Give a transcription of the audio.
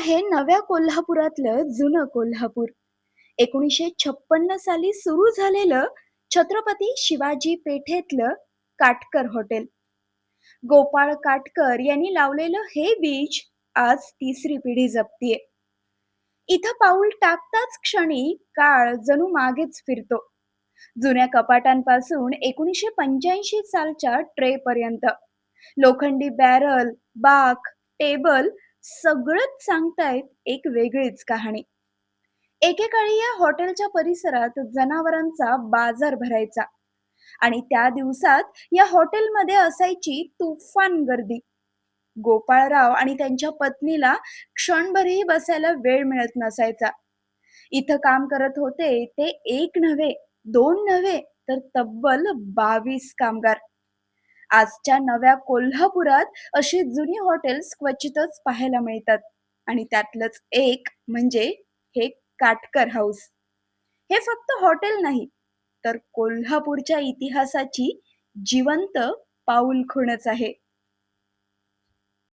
आहे नव्या कोल्हापुरातलं जुनं कोल्हापूर. 1956 साली सुरू झालेलं छत्रपती शिवाजी पेठेतलं काटकर हॉटेल. गोपाळ काटकर यांनी लावलेलं हे बीज आज तिसरी पिढी जपतीये. इथं पाऊल टाकताच क्षणी काळ जणू मागेच फिरतो. जुन्या कपाटांपासून 1985 सालच्या ट्रे पर्यंत लोखंडी बॅरल, बाक, टेबल सगळंच सांगतायत एक वेगळीच कहाणी. एकेकाळी या हॉटेलच्या परिसरात जनावरांचा बाजार भरायचा आणि त्या दिवसात या हॉटेलमध्ये असायची तुफान गर्दी. गोपाळराव आणि त्यांच्या पत्नीला क्षणभरही बसायला वेळ मिळत नसायचा. इथं काम करत होते ते एक नव्हे, दोन नव्हे, तर तब्बल 22 कामगार. आजच्या नव्या कोल्हापुरात अशी जुनी हॉटेल्स क्वचितच पाहायला मिळतात आणि त्यातलंच एक म्हणजे हे काटकर हाऊस. हे फक्त हॉटेल नाही, तर कोल्हापूरच्या इतिहासाची जिवंत पाऊलखुणच आहे.